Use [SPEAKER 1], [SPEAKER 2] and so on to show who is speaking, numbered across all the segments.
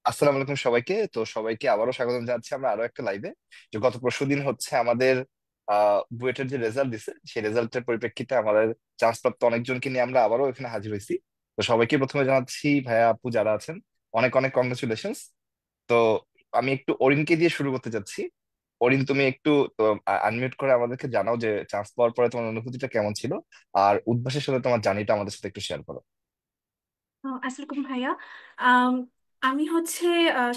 [SPEAKER 1] আসসালামু আলাইকুম সবাইকে। সবাইকে আবারও স্বাগতম জানাচ্ছি আমরা আরো একটা লাইভে। গত পরশুদিন হচ্ছে আমাদের বুয়েটের যে রেজাল্ট দিছে, সেই রেজাল্টের পরিপ্রেক্ষিতে আমাদের চান্স প্রাপ্ত অনেকজনকে নিয়ে আমরা আবারও এখানে হাজির হয়েছি। তো সবাইকে প্রথমে জানাচ্ছি, ভাইয়া আপু যারা আছেন, অনেক অনেক কংগ্রেচুলেশনস। তো আমি একটু অরিনকে দিয়ে শুরু করতে যাচ্ছি। অরিন, তুমি একটু আনমিউট করে আমাদেরকে জানাও যে চান্স পাওয়ার পরে তোমার অনুভূতিটা কেমন ছিল, আর উদ্ভাসের সাথে তোমার জার্নিটা আমাদের সাথে একটু শেয়ার করো।
[SPEAKER 2] আসসালামু ভাইয়া। আম, আমি হচ্ছে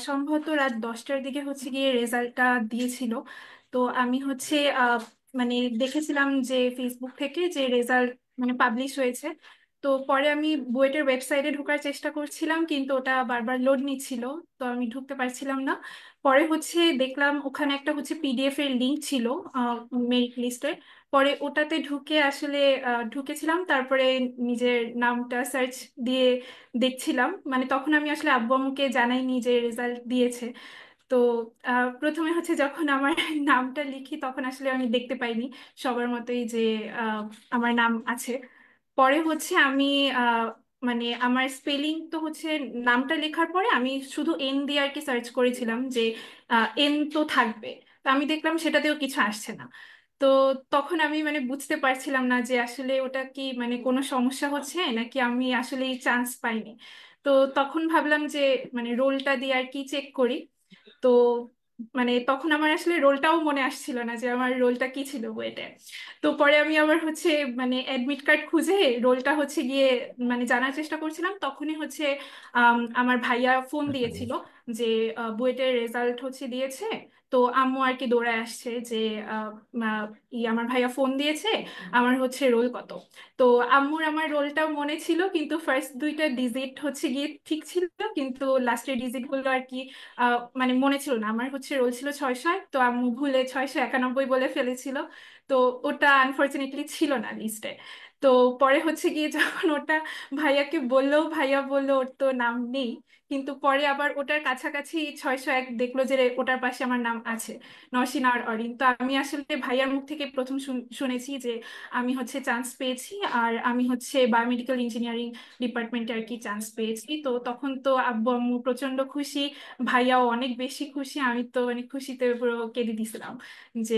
[SPEAKER 2] সম্ভবত রাত 10টার দিকে হচ্ছে গিয়ে রেজাল্টটা দিয়েছিল। তো আমি হচ্ছে মানে দেখেছিলাম যে ফেসবুক থেকে যে রেজাল্ট মানে পাবলিশ হয়েছে। তো পরে আমি বুয়েটের ওয়েবসাইটে ঢোকার চেষ্টা করছিলাম, কিন্তু ওটা বারবার লোড নিচ্ছিল। তো আমি ঢুকতে পারছিলাম না। পরে হচ্ছে দেখলাম ওখানে একটা হচ্ছে পিডিএফ এর লিংক ছিল মেরিট লিস্টের। পরে ওটাতে ঢুকে আসলে ঢুকেছিলাম। তারপরে নিজের নামটা সার্চ দিয়ে দেখছিলাম, মানে তখন আমি আসলে আব্বু আম্মুকে জানাইনি যে রেজাল্ট দিয়েছে। তো প্রথমে হচ্ছে যখন আমার নামটা লিখি তখন আসলে আমি দেখতে পাইনি সবার মতোই যে আহ, আমার নাম আছে। পরে হচ্ছে আমি আহ, মানে আমার স্পেলিং তো হচ্ছে নামটা লেখার পরে আমি শুধু এন দিয়ে আর কি সার্চ করেছিলাম যে এন তো থাকবে। তো আমি দেখলাম সেটাতেও কিছু আসছে না। তো তখন আমি মানে বুঝতে পারছিলাম না যে আসলে ওটা কি মানে কোনো সমস্যা হচ্ছে নাকি আমি আসলে চান্স পাইনি। তো তখন ভাবলাম যে মানে রোলটা দিয়ে আর কি চেক করি। তো মানে তখন আমার আসলে রোলটাও মনে আসছিল না যে আমার রোলটা কি ছিল বুয়েটে। তো পরে আমি আবার হচ্ছে মানে অ্যাডমিট কার্ড খুঁজে রোলটা হচ্ছে গিয়ে মানে জানার চেষ্টা করছিলাম। তখনই হচ্ছে আমার ভাইয়া ফোন দিয়েছিল যে বুয়েটের রেজাল্ট হচ্ছে দিয়েছে। তো আম্মু আর কি দৌড়ায় আসছে যে আহ, আহ, আমার ভাইয়া ফোন দিয়েছে, আমার হচ্ছে রোল কত। তো আম্মুর আমার রোলটাও মনে ছিল, কিন্তু ফার্স্ট দুইটা ডিজিট হচ্ছে গিয়ে ঠিক ছিল, কিন্তু লাস্টের ডিজিট গুলো আর কি মানে মনে ছিল না। আমার হচ্ছে রোল ছিল 600, তো আম্মু ভুলে 691 বলে ফেলেছিল। তো ওটা আনফরচুনেটলি ছিল না লিস্টে। তো পরে হচ্ছে গিয়ে যখন ওটা ভাইয়াকে বললেও ভাইয়া বললো ওর তো নাম নেই। কিন্তু পরে আবার ওটার কাছাকাছি 601 দেখলো যে ওটার পাশে আমার নাম আছে, নওশিন আর অরিন। তো আমি আসলে ভাইয়ার মুখ থেকে প্রথম শুনেছি যে আমি হচ্ছে চান্স পেয়েছি, আর আমি হচ্ছে বায়োমেডিকেল ইঞ্জিনিয়ারিং ডিপার্টমেন্টে আর কি চান্স পেয়েছি। তো তখন তো আব্বু আম্মু প্রচন্ড খুশি, ভাইয়াও অনেক বেশি খুশি। আমি তো মানে খুশিতে পুরো কেঁদে দিছিলাম যে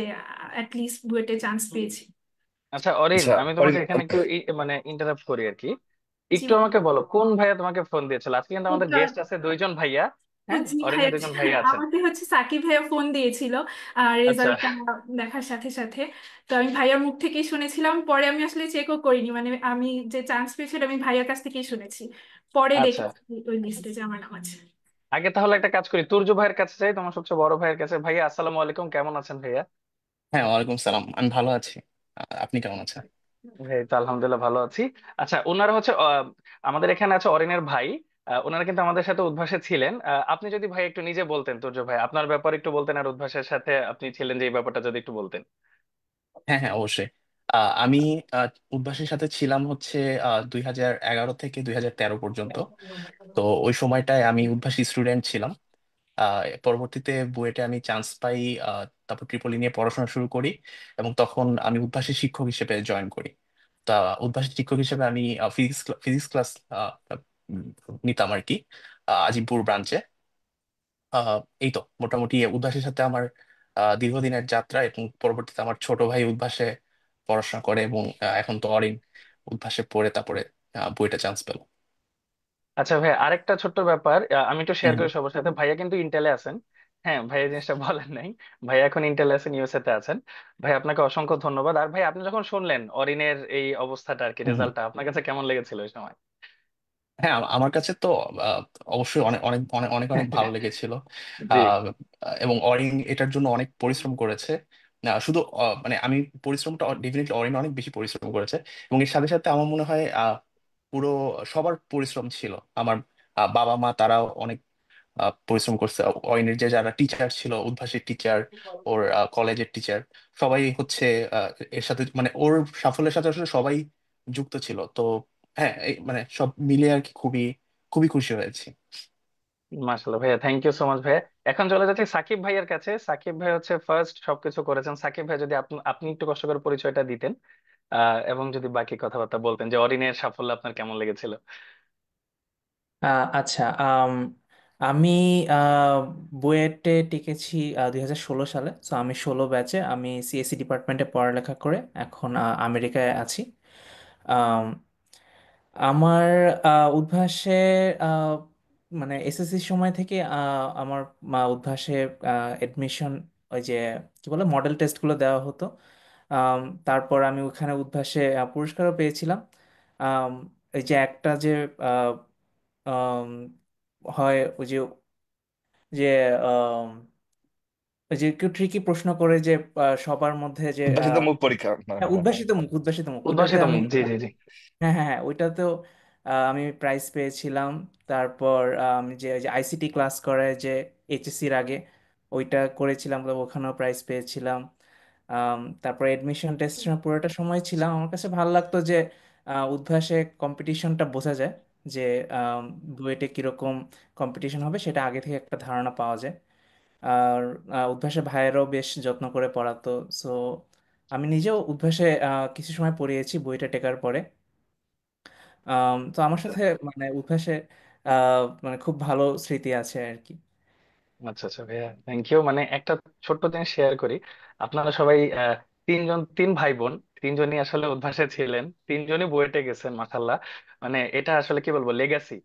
[SPEAKER 2] অ্যাটলিস্ট বুয়েটে চান্স পেয়েছি।
[SPEAKER 3] আচ্ছা অরিন,
[SPEAKER 1] আচ্ছা
[SPEAKER 3] আমি
[SPEAKER 1] অরিন,
[SPEAKER 3] তোমাকে এখানে একটু মানে ইন্টারাপ্ট করি আর কি।
[SPEAKER 2] জি
[SPEAKER 3] একটু
[SPEAKER 2] ভাইয়া।
[SPEAKER 3] আমাকে বলো কোন ভাইয়া তোমাকে ফোন দিয়েছিল? আজকে কিন্তু আমাদের
[SPEAKER 2] ওটা
[SPEAKER 3] গেস্ট আছে দুইজন ভাইয়া। হ্যাঁ,
[SPEAKER 2] জি ভাইয়া,
[SPEAKER 3] অরিনের দুইজন ভাইয়া আছেন।
[SPEAKER 2] আমাকে হচ্ছে সাকিব ভাইয়া ফোন দিয়েছিল
[SPEAKER 3] আচ্ছা
[SPEAKER 2] রেজাল্টটা দেখার সাথে সাথে। তো আমি ভাইয়ার মুখ থেকেই শুনেছিলাম, পরে আমি আসলে চেকও করিনি, মানে আমি যে চান্স পেয়েছি এটা আমি ভাইয়ার কাছ থেকেই শুনেছি। পরে
[SPEAKER 3] আচ্ছা,
[SPEAKER 2] দেখেছি ওই লিস্টে যে আমার নাম আছে।
[SPEAKER 3] আগে তাহলে একটা কাজ করি, তুর্য ভাইয়ের কাছে যাই, তোমার সবচেয়ে বড় ভাইয়ের কাছে। ভাইয়া আসসালামু আলাইকুম, কেমন আছেন ভাইয়া?
[SPEAKER 4] হ্যাঁ, ওয়ালাইকুম সালাম। আমি ভালো আছি। আপনি কেমন আছেন?
[SPEAKER 3] ভাই তো আলহামদুলিল্লাহ ভালো আছি। আচ্ছা, ওনারা হচ্ছে আমাদের এখানে আছে অরিনের ভাই। ওনারা কিন্তু আমাদের সাথে উদ্ভাসে ছিলেন। আপনি যদি ভাই একটু নিজে বলতেন, তুর্য ভাই আপনার ব্যাপারে একটু বলতেন, আর উদ্ভাসের সাথে আপনি ছিলেন যে এই ব্যাপারটা যদি একটু বলতেন।
[SPEAKER 4] হ্যাঁ হ্যাঁ, অবশ্যই। আমি উদ্ভাসের সাথে ছিলাম হচ্ছে 2011 থেকে 2013 পর্যন্ত। তো ওই সময়টায় আমি উদ্ভাসী স্টুডেন্ট ছিলাম। পরবর্তীতে বুয়েটে আমি চান্স পাই। তারপর ট্রিপলি নিয়ে পড়াশোনা শুরু করি এবং তখন আমি উদ্ভাসী শিক্ষক হিসেবে জয়েন করি। তা উদ্ভাসী শিক্ষক হিসেবে আমি ফিজিক্স ক্লাস নিতাম আর কি, আজিমপুর ব্রাঞ্চে। আহ এই তো মোটামুটি উদ্ভাসের সাথে আমার দীর্ঘদিনের যাত্রা, এবং পরবর্তীতে আমার ছোট ভাই উদ্ভাসে পড়াশোনা করে এবং এখন তো অরিন উদ্ভাসে পড়ে তারপরে বুয়েটে চান্স পেল।
[SPEAKER 3] আচ্ছা ভাই, আরেকটা ছোট্ট ব্যাপার আমি একটু শেয়ার
[SPEAKER 4] হুম।
[SPEAKER 3] করি সবার সাথে। ভাইয়া কিন্তু ইন্টেলে আছেন। হ্যাঁ, ভাইয়া জিনিসটা বলেন নাই। ভাইয়া এখন ইন্টেলে আছেন, ইউএসএ তে আছেন। ভাই আপনাকে অসংখ্য ধন্যবাদ। আর ভাই আপনি যখন শুনলেন অরিনের এই অবস্থাটা আর কি,
[SPEAKER 4] হুম। হুম।
[SPEAKER 3] রেজাল্টটা আপনার কাছে কেমন লেগেছিল ওই সময়?
[SPEAKER 4] হ্যাঁ, আমার কাছে তো আহ, অবশ্যই অনেক অনেক অনেক অনেক অনেক ভালো লেগেছিল।
[SPEAKER 3] জি।
[SPEAKER 4] আহ, এবং অরিন এটার জন্য অনেক পরিশ্রম করেছে। শুধু মানে আমি পরিশ্রমটা ডেফিনেটলি অরিন অনেক বেশি পরিশ্রম করেছে, এবং এর সাথে সাথে আমার মনে হয় পুরো সবার পরিশ্রম ছিল। আমার বাবা মা তারাও অনেক পরিশ্রম করছে। অরিনের যে যারা টিচার ছিল, উদ্ভাসের টিচার, ওর কলেজের টিচার, সবাই হচ্ছে আহ, এর সাথে মানে ওর সাফল্যের সাথে আসলে সবাই যুক্ত ছিল। তো হ্যাঁ, মানে সব মিলিয়ে আর কি খুবই খুবই খুশি হয়েছি।
[SPEAKER 3] মাশাআল্লাহ ভাইয়া, থ্যাংক ইউ সো মাচ ভাইয়া। এখন চলে যাচ্ছি সাকিব ভাইয়ের কাছে। সাকিব ভাই হচ্ছে ফার্স্ট সবকিছু করেছেন। সাকিব ভাই যদি আপনি আপনি একটু কষ্ট করে পরিচয়টা দিতেন, এবং যদি বাকি কথাবার্তা বলতেন যে অরিনের সাফল্য আপনার কেমন লেগেছিল।
[SPEAKER 5] আচ্ছা। আমি আহ, বুয়েটে টিকেছি 2016 সালে। তো আমি 16 ব্যাচে, আমি সিএসসি ডিপার্টমেন্টে পড়ালেখা করে এখন আমেরিকায় আছি। আম, আমার উদ্ভাসে আহ, মানে এসএসসি সময় থেকে আমার উদ্ভাসে এডমিশন, ওই যে কি বলে মডেল টেস্টগুলো দেওয়া হতো। আম, তারপর আমি ওখানে উদ্ভাসে পুরস্কারও পেয়েছিলাম। আম, এই যে একটা যে আহ, আম, হয় ওই যে আম, ওই যে কেউ ট্রিকি প্রশ্ন করে যে সবার মধ্যে যে
[SPEAKER 1] উদ্ভাসিত মুখ পরীক্ষা, হ্যাঁ হ্যাঁ হ্যাঁ।
[SPEAKER 5] উদ্ভাসিত মুখ ওইটাতে
[SPEAKER 3] উদ্ভাসিত
[SPEAKER 5] আমি,
[SPEAKER 3] মুখ, জি জি জি।
[SPEAKER 5] হ্যাঁ হ্যাঁ হ্যাঁ, ওইটাতেও আমি প্রাইজ পেয়েছিলাম। তারপর আমি যে ওই যে আইসিটি ক্লাস করে যে এইচএসসির আগে ওইটা করেছিলাম, তো ওখানেও প্রাইজ পেয়েছিলাম। তারপর এডমিশন টেস্টের পুরোটা সময় ছিলাম। আমার কাছে ভালো লাগতো যে উদ্ভাসে কম্পিটিশনটা বোঝা যায়, যে বুয়েটে কিরকম কম্পিটিশন হবে সেটা আগে থেকে একটা ধারণা পাওয়া যায়। আর উদ্ভাসে ভাইয়েরাও বেশ যত্ন করে পড়াতো। সো আমি নিজেও উদ্ভাসে কিছু সময় পড়িয়েছি বইটা টেকার পরে। তো আমার সাথে মানে উদ্ভাসে মানে খুব ভালো স্মৃতি আছে আর কি।
[SPEAKER 3] আচ্ছা আচ্ছা ভাইয়া, থ্যাংক ইউ। মানে একটা ছোট্ট জিনিস শেয়ার করি। আপনারা সবাই তিনজন, তিন ভাই বোন, তিনজনই আসলে উদ্ভাসে ছিলেন, তিনজনই বুয়েটে গেছেন, মাশাল্লাহ। মানে এটা আসলে কি বলবো, লেগাসি।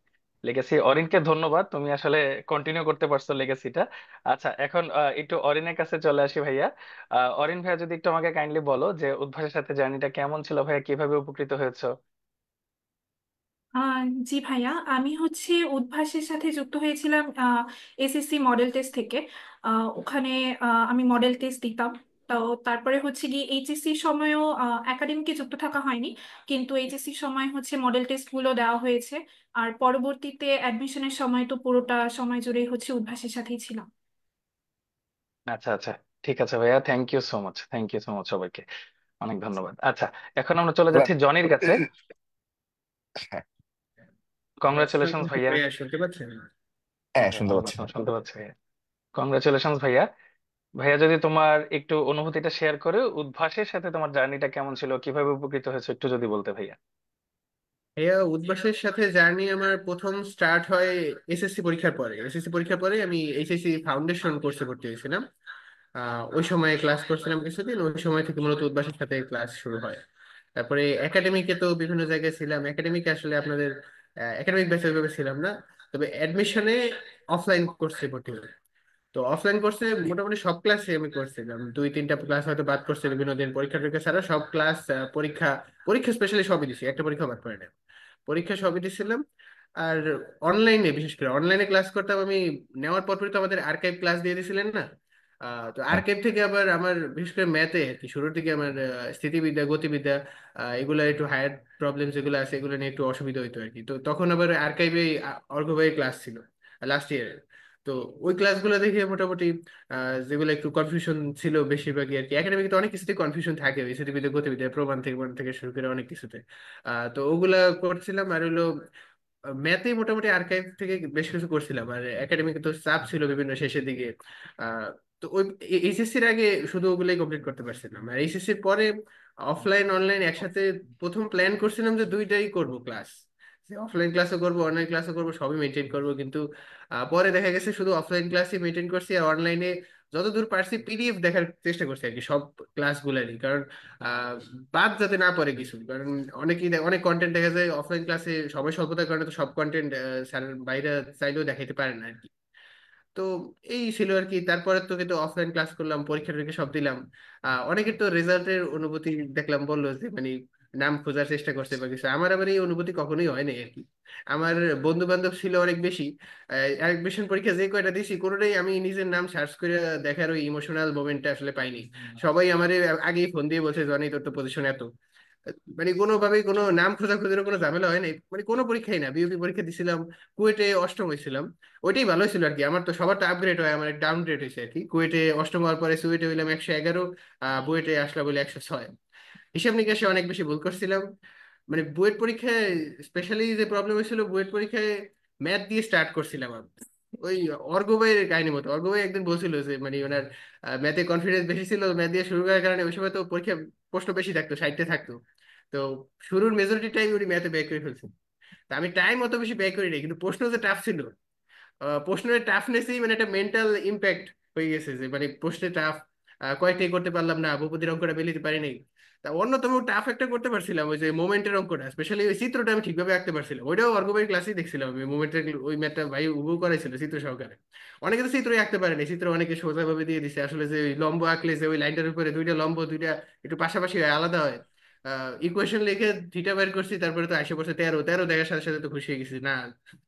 [SPEAKER 3] লেগাসি অরিনকে ধন্যবাদ, তুমি আসলে কন্টিনিউ করতে পারছো লেগাসিটা। আচ্ছা, এখন একটু অরিনের কাছে চলে আসি ভাইয়া। অরিন ভাইয়া, যদি একটু আমাকে কাইন্ডলি বলো যে উদ্ভাসের সাথে জার্নিটা কেমন ছিল ভাইয়া, কিভাবে উপকৃত হয়েছো?
[SPEAKER 2] জি ভাইয়া, আমি হচ্ছে উদ্ভাসের সাথে যুক্ত হয়েছিলাম এসএসসি মডেল টেস্ট থেকে। ওখানে আমি মডেল টেস্ট দিতাম। তো তারপরে হচ্ছে গিয়ে এইচএসসি সময়ও একাডেমিকে যুক্ত থাকা হয়নি, কিন্তু এইচএসসি সময় হচ্ছে মডেল টেস্ট গুলো দেওয়া হয়েছে। আর পরবর্তীতে অ্যাডমিশনের সময় তো পুরোটা সময় জুড়েই হচ্ছে উদ্ভাসের সাথেই ছিলাম।
[SPEAKER 3] আচ্ছা আচ্ছা, ঠিক আছে ভাইয়া, thank you so much, thank you so much সবাইকে, অনেক ধন্যবাদ। আচ্ছা, এখন আমরা চলে
[SPEAKER 1] এবার
[SPEAKER 3] যাচ্ছি জনির কাছে।
[SPEAKER 1] হ্যাঁ
[SPEAKER 6] আওয়াজ
[SPEAKER 3] কংগ্রাচুলেশনস
[SPEAKER 6] শুনতে
[SPEAKER 3] ভাইয়া।
[SPEAKER 6] ভাইয়া শুনতে পাচ্ছেন?
[SPEAKER 1] হ্যাঁ,
[SPEAKER 3] হ্যাঁ,
[SPEAKER 1] শুনতে
[SPEAKER 3] শুনতে
[SPEAKER 1] পাচ্ছি।
[SPEAKER 3] পাচ্ছি, শুনতে পাচ্ছি ভাইয়া। কংগ্রাচুলেশনস ভাইয়া। ভাইয়া, যদি তোমার একটু অনুভূতিটা শেয়ার করে, উদ্ভাসের সাথে তোমার জার্নিটা কেমন ছিল, কিভাবে উপকৃত হয়েছে, একটু যদি বলতে ভাইয়া।
[SPEAKER 6] ভাইয়া, উদ্ভাসের সাথে জার্নি আমার প্রথম স্টার্ট হয় এসএসসি পরীক্ষার পরে। এসএসসি পরীক্ষার পরে আমি এইচএসসি ফাউন্ডেশন কোর্সে ভর্তি হয়েছিলাম। ওই সময় ক্লাস করছিলাম কিছুদিন, ওই সময় থেকে মূলত উদ্ভাসের সাথে ক্লাস শুরু হয়। তারপরে একাডেমিকে তো বিভিন্ন জায়গায় ছিলাম, একাডেমিকে আসলে আপনাদের একাডেমিক ব্যাচে ওইভাবে ছিলাম না। তবে অ্যাডমিশনে অফলাইন কোর্সে ভর্তি হই। তো অফলাইন কোর্সে মোটামুটি সব ক্লাসে আমি করছিলাম, দুই তিনটা ক্লাস হয়তো বাদ করছি বিভিন্ন দিন পরীক্ষা টরীক্ষা ছাড়া। সব ক্লাস, পরীক্ষা পরীক্ষা স্পেশালি সবই দিছি, একটা পরীক্ষা বাদ করে না। পরীক্ষা সবই দিছিলাম। আর অনলাইনে, বিশেষ করে অনলাইনে ক্লাস করতাম আমি। নেওয়ার পরপরই তো আমাদের আর্কাইভ ক্লাস দিয়ে দিছিলেন না? তো
[SPEAKER 1] হ্যাঁ,
[SPEAKER 6] আর্কাইভ থেকে আবার আমার বিশেষ করে ম্যাথে আর কি শুরুর দিকে আমার স্থিতিবিদ্যা, গতিবিদ্যা, এগুলো একটু হায়ার প্রবলেম যেগুলো আছে এগুলো নিয়ে একটু অসুবিধা হইতো আর কি। তো তখন আবার আর্কাইভে অর্ঘ্য ভাইয়ের ক্লাস ছিল লাস্ট ইয়ারে। তো ওই ক্লাসগুলো দেখে মোটামুটি যেগুলো একটু কনফিউশন ছিল বেশিরভাগই আর কি। একাডেমিক তো অনেক কিছুতে কনফিউশন থাকে, ওই স্থিতিবিদ্যা গতিবিদ্যা প্রমাণ থেকে প্রমাণ থেকে শুরু করে অনেক কিছুতে। তো ওগুলা করছিলাম। আর হইলো ম্যাথে মোটামুটি আর্কাইভ থেকে বেশ কিছু করছিলাম। আর একাডেমিক তো চাপ ছিল বিভিন্ন শেষের দিকে। আহ, তো ওই এইচএসসির আগে শুধু ওগুলাই কমপ্লিট করতে পারছিলাম। আর এইচএসসির পরে অফলাইন অনলাইন একসাথে প্রথম প্ল্যান করছিলাম যে দুইটাই করব ক্লাস, অফলাইন ক্লাসও করবো অনলাইন ক্লাসও করবো, সবই মেনটেন করবো। কিন্তু পরে দেখা গেছে শুধু অফলাইন ক্লাসই মেনটেন করছি, আর অনলাইনে যতদূর পারছি পিডিএফ দেখার চেষ্টা করছি আর কি সব ক্লাসগুলোরই। কারণ আহ, বাদ যাতে না পড়ে কিছু। কারণ অনেক কন্টেন্ট দেখা যায় অফলাইন ক্লাসে, সময় স্বল্পতার কারণে তো সব কন্টেন্ট স্যারের বাইরে চাইলেও দেখাইতে পারে না আর কি। তো এই ছিল আর কি। তারপরে তো কিন্তু অফলাইন ক্লাস করলাম, পরীক্ষা টরীক্ষা সব দিলাম। অনেকের তো রেজাল্টের অনুভূতি দেখলাম, বললো যে মানে নাম খোঁজার চেষ্টা করছে বা কিছু। আমার আবার এই অনুভূতি কখনোই হয় নাই আর কি। আমার বন্ধু বান্ধব ছিল অনেক বেশি। অ্যাডমিশন পরীক্ষা যে কয়টা দিছি কোনোটাই আমি নিজের নাম সার্চ করে দেখার ওই ইমোশনাল মোমেন্টটা আসলে পাইনি। সবাই আমার আগেই ফোন দিয়ে বলছে, জনি তোর তো পজিশন এত। মানে কোনোভাবেই কোনো নাম খোঁজাখুঁজির কোনো ঝামেলা হয় নাই, মানে কোনো পরীক্ষাই না। বিউপি পরীক্ষা দিছিলাম, কুয়েটে অষ্টম হয়েছিলাম। ওইটাই ভালো ছিল আর কি। আমার তো সবার তো আপগ্রেড হয়, আমার ডাউনগ্রেড হয়েছে আর কি। কুয়েটে অষ্টম হওয়ার পরে সুয়েটে হইলাম 111, বুয়েটে আসলাম বলে 106। হিসাব নিকাশে অনেক বেশি ভুল করছিলাম। মানে বুয়েট পরীক্ষায় স্পেশালি যে প্রবলেম হয়েছিল, বুয়েট পরীক্ষায় ম্যাথ দিয়ে স্টার্ট করছিলাম আমি। ওই অর্ঘ্য ভাইয়ের কাহিনী মতো। অর্ঘ্য ভাই একদিন বলছিল যে মানে ওনার ম্যাথে কনফিডেন্স বেশি ছিল, ম্যাথ দিয়ে শুরু করার কারণে ওই সময় তো পরীক্ষা প্রশ্ন বেশি থাকতো, 60টা থাকতো। তো শুরুর মেজরিটি টাইম উনি ম্যাথে ব্যয় করে ফেলছেন। তা আমি টাইম অত বেশি ব্যয় করি নাই, কিন্তু প্রশ্ন যে টাফ ছিল। প্রশ্নের টাফনেসই মানে একটা মেন্টাল ইম্প্যাক্ট হয়ে গেছে, যে মানে প্রশ্নে টাফ, কয়েকটাই করতে পারলাম না, বহুপদীর অঙ্কটা মিলাতে পারি নাই। তা অন্যতম টাফ একটা করতে পারছিলাম, ওই যে মোমেন্টের অঙ্কটা, স্পেশালি ওই চিত্রটা আমি ঠিকভাবে আঁকতে পারছিলাম, ওইটাও অর্গবের ক্লাসেই দেখছিলাম আমি, মোমেন্টের ওই ম্যাথটা ভাই উবু করাইছিল চিত্র সহকারে। অনেকে তো চিত্রই আঁকতে পারেনি, চিত্র অনেকে সোজাভাবে দিয়ে দিছে, আসলে যে ওই লম্ব আঁকলে যে ওই লাইনটার উপরে দুইটা লম্ব, দুইটা একটু পাশাপাশি হয়, আলাদা হয়। ইকুয়েশন লিখে থিটা বের করছি, তারপরে তো আশে পড়ছে 13, 13 দেখার সাথে সাথে তো খুশি হয়ে গেছি, না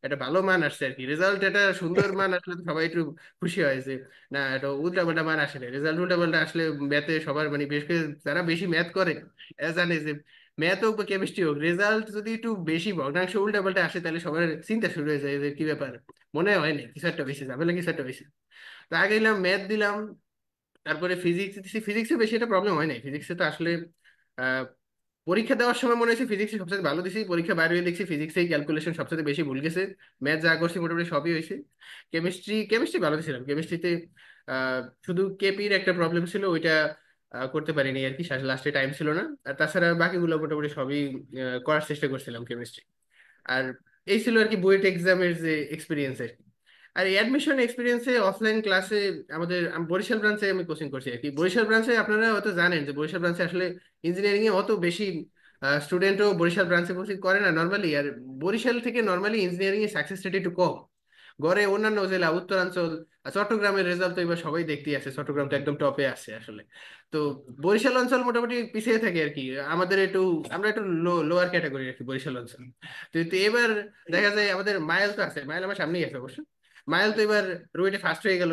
[SPEAKER 6] এটা ভালো মান আসছে আর কি, রেজাল্ট এটা সুন্দর মান আসলে তো সবাই একটু খুশি হয়েছে। না এটা উল্টাপাল্টা মান আসলে, রেজাল্ট উল্টাপাল্টা আসলে ম্যাথে সবার মানে বিশেষ করে যারা বেশি ম্যাথ করে এরা জানে যে ম্যাথ হোক বা কেমিস্ট্রি হোক, রেজাল্ট যদি একটু বেশি ভগ্নাংশ উল্টাপাল্টা আসে তাহলে সবার চিন্তা শুরু হয়ে যায় যে কি ব্যাপার, মনে হয় না কিছু একটা বেশি ঝামেলা, কিছু একটা বেশি। তো আগে এলাম ম্যাথ দিলাম, তারপরে ফিজিক্স দিচ্ছি, ফিজিক্সে বেশি একটা প্রবলেম হয় নাই, ফিজিক্সে তো আসলে আহ, পরীক্ষা দেওয়ার সময় মনে হয়েছে ফিজিক্সে সবচেয়ে ভালো দিছি, পরীক্ষা বাইরে হয়ে দেখছি ফিজিক্সেই ক্যালকুলেশন সবচেয়ে বেশি ভুল গেছে, ম্যাথ যা করছি মোটামুটি সবই হয়েছে। কেমিস্ট্রি ভালো দিয়েছিলাম, কেমিস্ট্রিতে শুধু কেপির একটা প্রবলেম ছিল, ওইটা করতে পারিনি আর কি, লাস্টে টাইম ছিল না, আর তাছাড়া বাকিগুলো মোটামুটি সবই করার চেষ্টা করছিলাম কেমিস্ট্রি। আর এই ছিল আর কি বুয়েট এক্সামের যে এক্সপিরিয়েন্স আর কি। আর অ্যাডমিশন এক্সপিরিয়েন্সে অফলাইন ক্লাসে আমি বরিশাল ব্রাঞ্চে আমি কোচিং করছি আর কি, বরিশাল ব্রাঞ্চে আপনারা হয়তো জানেন যে বরিশাল ব্রাঞ্চে আসলে ইঞ্জিনিয়ারিং এ অত বেশি স্টুডেন্টও বরিশাল ব্রাঞ্চে কোচিং করে না নর্মালি, আর বরিশাল থেকে নর্মালি ইঞ্জিনিয়ারিং এর সাকসেস রেট একটু কম। গড়ে অন্যান্য জেলা উত্তরাঞ্চল চট্টগ্রামের রেজাল্ট তো এবার সবাই দেখতেই আছে, চট্টগ্রাম তো একদম টপে আছে আসলে। তো বরিশাল অঞ্চল মোটামুটি পিছিয়ে থাকে আর কি, আমাদের একটু আমরা একটু লোয়ার ক্যাটাগরি আর কি বরিশাল অঞ্চল। তো এবার দেখা যায় আমাদের মাইল তো আছে, মাইল আমার সামনেই আছে অবশ্য, মাইল তো এবার রুয়েটে ফার্স্ট হয়ে গেল,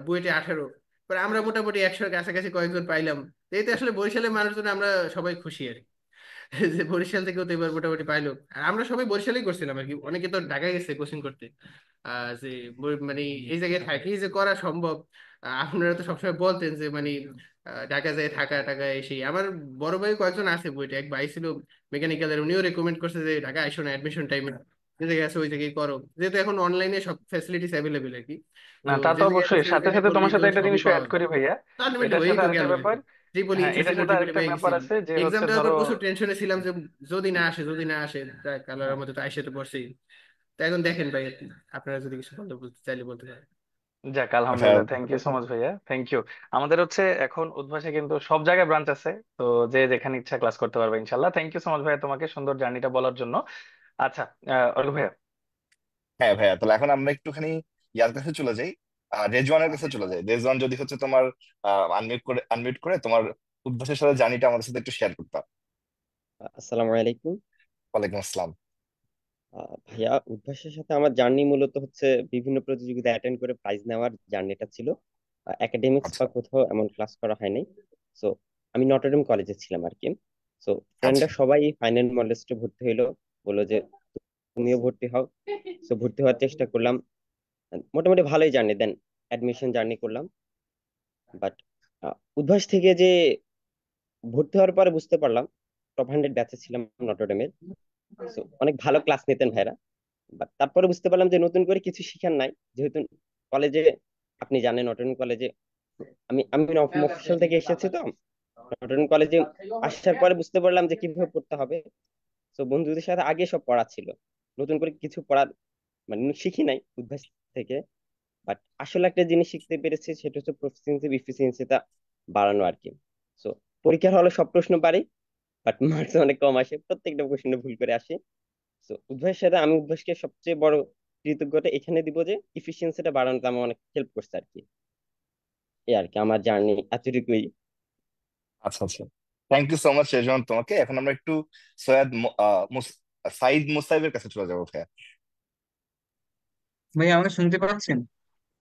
[SPEAKER 6] বুয়েটে 18, পরে আমরা মোটামুটি 100-র কাছাকাছি কয়েকজন পাইলাম। তো এতে আসলে বরিশালের মানুষজন আমরা সবাই খুশি আর কি, যে বরিশাল থেকেও তো এবার মোটামুটি পাইলো। আর আমরা সবাই বরিশালেই করছিলাম আর কি, অনেকে তো ঢাকায় গেছে কোচিং করতে, যে মানে এই জায়গায় থাকি যে করা সম্ভব। আপনারা তো সবসময় বলতেন যে মানে ঢাকা যায় থাকা টাকা এসে, আমার বড় ভাই কয়েকজন আছে বইটা, এক ভাই ছিল মেকানিক্যালের, উনিও রেকমেন্ড করছে যে ঢাকা আইসো না, অ্যাডমিশন টাইমে যে জায়গায় আছে ওই জায়গায় করো, যেহেতু এখন অনলাইনে সব ফ্যাসিলিটিস অ্যাভেলেবেল আর কি।
[SPEAKER 3] না,
[SPEAKER 6] তো
[SPEAKER 3] তা তো
[SPEAKER 6] যে জায়গায়
[SPEAKER 3] অবশ্যই,
[SPEAKER 6] আছে ওই
[SPEAKER 3] সাথে
[SPEAKER 6] জায়গায়
[SPEAKER 3] সাথে
[SPEAKER 6] বললে
[SPEAKER 3] তোমার
[SPEAKER 6] তো
[SPEAKER 3] সাথে একটা
[SPEAKER 6] সবই
[SPEAKER 3] জিনিস
[SPEAKER 6] পাওয়া
[SPEAKER 3] অ্যাড
[SPEAKER 6] যায়।
[SPEAKER 3] করি ভাইয়া।
[SPEAKER 6] আলটিমেটলি
[SPEAKER 3] এটার
[SPEAKER 6] হয়েই
[SPEAKER 3] সাথে
[SPEAKER 6] তো
[SPEAKER 3] আরেকটা
[SPEAKER 6] গেল আর কি,
[SPEAKER 3] ব্যাপার,
[SPEAKER 6] ট্রিপল
[SPEAKER 3] হ্যাঁ,
[SPEAKER 6] ইচ্ছা
[SPEAKER 3] এটার
[SPEAKER 6] ছিল,
[SPEAKER 3] সাথে
[SPEAKER 6] ট্রিপলি
[SPEAKER 3] আরেকটা
[SPEAKER 6] পেয়ে গেছি।
[SPEAKER 3] ব্যাপার আছে যে
[SPEAKER 6] এক্সাম
[SPEAKER 3] হচ্ছে
[SPEAKER 6] দেওয়ার পর
[SPEAKER 3] ধরো,
[SPEAKER 6] প্রচুর টেনশনে ছিলাম যে যদি না আসে, যদি না আসে, কালার মতো তো আইসে তো পড়ছেই। তো এখন দেখেন ভাই, আপনারা যদি কিছু বলতে চাইলে বলতে পারেন।
[SPEAKER 3] যাক
[SPEAKER 1] ভাইয়া
[SPEAKER 3] আলহামদুলিল্লাহ, থ্যাংক ইউ সো মাচ ভাইয়া, থ্যাংক ইউ। আমাদের হচ্ছে এখন উদ্ভাসে কিন্তু সব জায়গায় ব্রাঞ্চ আছে, তো যে যেখানে ইচ্ছা ক্লাস করতে পারবে ইনশাল্লাহ। থ্যাংক ইউ সো মাচ ভাইয়া তোমাকে সুন্দর জার্নিটা বলার জন্য। আচ্ছা, অর্ক ভাইয়া।
[SPEAKER 1] হ্যাঁ ভাইয়া, তাহলে এখন আমরা একটুখানি ইয়ার কাছে চলে যাই, রেজওয়ানের কাছে চলে যাই। রেজওয়ান, যদি হচ্ছে তোমার আনমিউট করে তোমার উদ্ভাসের সাথে জার্নিটা আমাদের সাথে একটু শেয়ার করতাম।
[SPEAKER 7] আসসালামু আলাইকুম।
[SPEAKER 1] ওয়ালাইকুম আসসালাম।
[SPEAKER 7] ভাইয়া, উদ্ভাসের সাথে আমার জার্নি মূলত হচ্ছে বিভিন্ন প্রতিযোগিতা অ্যাটেন্ড করে প্রাইজ নেওয়ার জার্নিটা ছিল, একাডেমিক্স বা
[SPEAKER 1] আচ্ছা
[SPEAKER 7] কোথাও এমন ক্লাস করা হয় নাই। সো আমি নটরডেম কলেজে ছিলাম আর কি। সো
[SPEAKER 1] আচ্ছা
[SPEAKER 7] ফ্রেন্ডরা সবাই ফাইনাল মডেলিস্টে ভর্তি হইলো, বললো যে তুমিও ভর্তি হও। সো ভর্তি হওয়ার চেষ্টা করলাম, মোটামুটি ভালোই জার্নি, দেন অ্যাডমিশন জার্নি করলাম। বাট উদ্ভাস থেকে যে ভর্তি হওয়ার পরে বুঝতে পারলাম, টপ 100 ব্যাচে ছিলাম নটরডেমের। সো অনেক ভালো ক্লাস নিতেন ভাইরা, বাট তারপরে বুঝতে পারলাম যে নতুন করে কিছু শিখার নাই, যেহেতু কলেজে আপনি জানেন নটরডেম কলেজে, আমি আমি মফস্বল থেকে এসেছি, তো নটরডেম কলেজে আসার পরে বুঝতে পারলাম যে কিভাবে পড়তে হবে। তো বন্ধুদের সাথে আগে সব পড়া ছিল, নতুন করে কিছু পড়ার মানে শিখি নাই উদ্ভাস থেকে। বাট আসলে একটা জিনিস শিখতে পেরেছি, সেটা হচ্ছে প্রফিসিয়েন্সি ইফিসিয়েন্সিটা বাড়ানো আর কি। সো পরীক্ষার হলে সব প্রশ্ন পারি, বাট মার্কস অনেক কম আসে, প্রত্যেকটা প্রশ্নে ভুল করে আসে। তো উদ্ভাসের সাথে আমি উদ্ভাসকে সবচেয়ে বড় কৃতজ্ঞতা এখানে দিব যে ইফিসিয়েন্সিটা বাড়ানোতে আমার অনেক হেল্প করছে আর কি। এই আর কি আমার জার্নি এতটুকুই।
[SPEAKER 1] আচ্ছা আচ্ছা, thank you so much Rezwan তোমাকে। এখন আমরা একটু সৈয়দ সাইদ মুসাইবের কাছে চলে যাবো ভাইয়া।
[SPEAKER 8] ভাই আমাকে শুনতে পাচ্ছেন?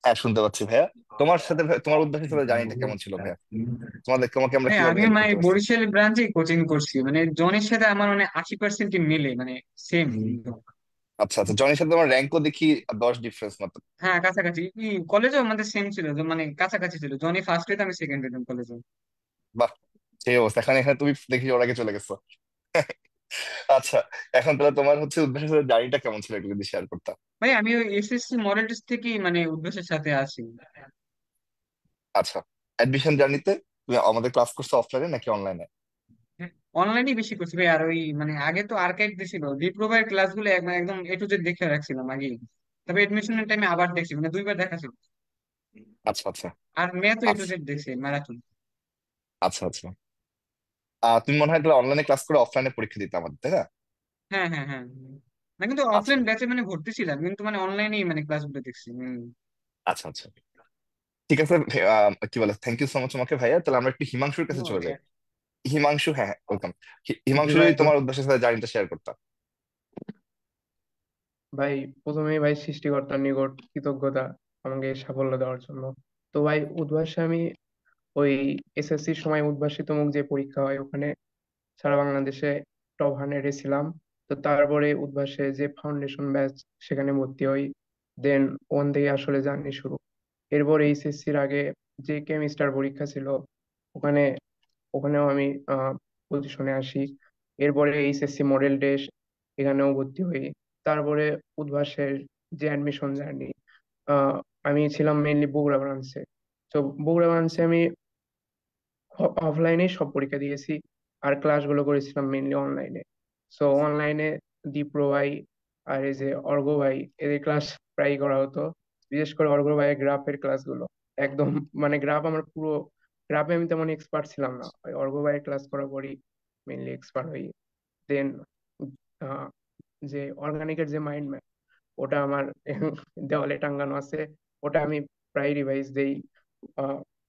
[SPEAKER 1] হ্যাঁ, শুনতে পাচ্ছি ভাইয়া। তোমার সাথে তোমার উদ্ভাসের সাথে জার্নিটা কেমন ছিল ভাইয়া? তোমাকে আমরা
[SPEAKER 8] হ্যাঁ,
[SPEAKER 1] কিভাবে
[SPEAKER 8] আমি
[SPEAKER 1] হেল্প
[SPEAKER 8] মানে
[SPEAKER 1] করতে পারছি?
[SPEAKER 8] বরিশাল ব্রাঞ্চে কোচিং করছি, মানে জনের সাথে আমার মানে 80% মিলে, মানে সেম।
[SPEAKER 1] আচ্ছা আচ্ছা, জনের সাথে তোমার র্যাঙ্কও দেখি 10 ডিফারেন্স মতো।
[SPEAKER 8] হ্যাঁ, কাছাকাছি। কলেজও আমাদের সেম ছিল, যে মানে কাছাকাছি ছিল, জনি ফার্স্ট হইতে আমি সেকেন্ড হইতাম কলেজে।
[SPEAKER 1] বাহ, সেই অবস্থা, এখানে এখানে তুমি দেখি ওর আগে চলে গেছো। আচ্ছা, এখন তাহলে তোমার হচ্ছে উদ্ভাসের সাথে জার্নিটা কেমন ছিল একটু যদি শেয়ার করতাম।
[SPEAKER 8] ভাই আমি ওই এসএসসি মডেল টেস্ট থেকেই মানে উদ্ভাসের সাথে আছি।
[SPEAKER 1] আচ্ছা, অ্যাডমিশন জার্নিতে তুমি আমাদের ক্লাস করছো অফলাইনে নাকি অনলাইনে?
[SPEAKER 8] অনলাইনেই বেশি করছি ভাই, আর ওই মানে আগে তো আর্কাইভ দিছিল, ডিপ্লোমার ক্লাসগুলো একদম এ টু জেড দেখে রাখছিলাম আগেই। তবে এডমিশনের টাইমে আবার দেখছি, মানে দুইবার দেখা ছিল।
[SPEAKER 1] আচ্ছা আচ্ছা
[SPEAKER 8] আর ম্যাথ এ টু
[SPEAKER 1] আচ্ছা
[SPEAKER 8] জেড দেখছি ম্যারাথন।
[SPEAKER 1] আচ্ছা আচ্ছা। তুমি মনে হয় তাহলে অনলাইনে ক্লাস করে অফলাইনে পরীক্ষা দিতে আমাদের, তাই না?
[SPEAKER 8] হ্যাঁ হ্যাঁ হ্যাঁ। না কিন্তু
[SPEAKER 1] আচ্ছা
[SPEAKER 8] অফলাইন ব্যাচে মানে ভর্তি ছিলাম, কিন্তু মানে অনলাইনেই মানে ক্লাসগুলো দেখছি।
[SPEAKER 1] আচ্ছা আচ্ছা, ঠিক আছে। কি বলে, থ্যাংক ইউ সো মাচ তোমাকে ভাইয়া। তাহলে আমরা একটু হিমাংশুর কাছে চলে যাই। হিমাংশু, হ্যাঁ হ্যাঁ, ওয়েলকাম।
[SPEAKER 9] জি
[SPEAKER 1] হিমাংশু,
[SPEAKER 9] ভাই,
[SPEAKER 1] যদি তোমার উদ্দেশ্যের সাথে জার্নিটা শেয়ার করতাম।
[SPEAKER 9] ভাই প্রথমেই ভাই সৃষ্টিকর্তার নিকট কৃতজ্ঞতা আমাকে এই সাফল্য দেওয়ার জন্য। তো ভাই উদ্ভাসে আমি ওই এসএসসির সময় উদ্ভাসিতমূলক যে পরীক্ষা হয় ওখানে সারা বাংলাদেশে টপ 100-এ ছিলাম। তো তারপরে উদ্ভাসে যে ফাউন্ডেশন ব্যাচ সেখানে ভর্তি হই। দেন ওখান থেকে আসলে জার্নি শুরু। এরপর এইচএসসির আগে যে কেমিস্টার পরীক্ষা ছিল ওখানে ওখানেও আমি পজিশনে আসি। এরপরে এইচএসসি মডেল টেস্ট, এখানেও ভর্তি হই। তারপরে উদ্ভাসের যে অ্যাডমিশন জার্নি, আমি ছিলাম মেইনলি বগুড়া ব্রাঞ্চে। তো বগুড়া ব্রাঞ্চে আমি অফলাইনে সব পরীক্ষা দিয়েছি, আর ক্লাসগুলো করেছিলাম মেইনলি অনলাইনে। সো অনলাইনে দীপ্র ভাই আর এই যে অর্ঘ্য ভাই, এদের ক্লাস প্রায় করা হতো। বিশেষ করে অর্ঘ্য ভাইয়ের গ্রাফের ক্লাসগুলো একদম, মানে গ্রাফ আমার পুরো, গ্রাফে আমি তেমন এক্সপার্ট ছিলাম না, ওই অর্ঘ্য ভাইয়ের ক্লাস করার পরই মেইনলি এক্সপার্ট হই। দেন যে অর্গানিকের যে মাইন্ড ম্যাপ, ওটা আমার দেওয়ালে টাঙ্গানো আছে। ওটা আমি প্রায় রিভাইজ দেই।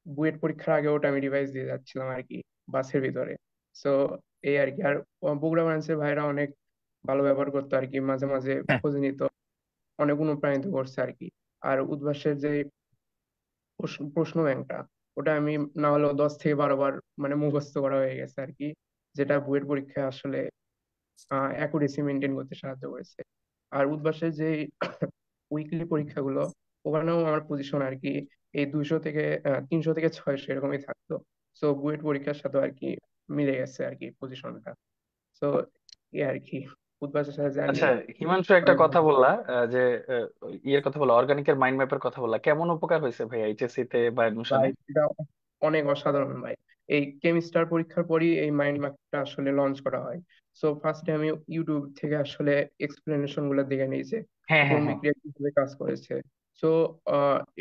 [SPEAKER 9] বুয়েট পরীক্ষার আগে ওটা আমি রিভাইজ দিয়ে যাচ্ছিলাম আর কি, বাসের ভিতরে। সো এই আর কি। আর বগুড়া ব্রাঞ্চের ভাইরা অনেক ভালো ব্যবহার করতো আর কি, মাঝে মাঝে
[SPEAKER 1] হ্যাঁ
[SPEAKER 9] খোঁজ নিত, অনেক অনুপ্রাণিত করছে আর কি। আর উদ্ভাসের যে প্রশ্ন ব্যাংকটা, ওটা আমি না হলেও 10 থেকে 12 বার মানে মুখস্থ করা হয়ে গেছে আর কি, যেটা বুয়েট পরীক্ষায় আসলে অ্যাকুরেসি মেনটেন করতে সাহায্য করেছে। আর উদ্ভাসের যে উইকলি পরীক্ষাগুলো, ওখানেও আমার পজিশন আর কি এই 300 থেকে 600 এরকমই থাকতো। সো বুয়েট পরীক্ষার সাথে আর কি মিলে গেছে আর কি পজিশনটা। সো এই আর কি উদ্ভাসের সাথে জার্নি
[SPEAKER 3] আচ্ছা, হিমাংশু, একটা
[SPEAKER 9] অনেক
[SPEAKER 3] কথা
[SPEAKER 9] ভালো।
[SPEAKER 3] বললা যে ইয়ের কথা বললা, অর্গানিকের মাইন্ড ম্যাপের কথা বললা, কেমন উপকার হয়েছে ভাই এইচএসসি তে বা
[SPEAKER 9] ভাই
[SPEAKER 3] অ্যাডমিশনে?
[SPEAKER 9] এটা অনেক অসাধারণ ভাই। এই কেমিস্টার পরীক্ষার পরই এই মাইন্ড ম্যাপটা আসলে লঞ্চ করা হয়। সো ফার্স্টে আমি ইউটিউব থেকে আসলে এক্সপ্লেনেশন গুলো দেখে নিই যে
[SPEAKER 3] হ্যাঁ
[SPEAKER 9] কোন
[SPEAKER 3] হ্যাঁ হ্যাঁ।
[SPEAKER 9] বিক্রিয়া কিভাবে কাজ করেছে। সো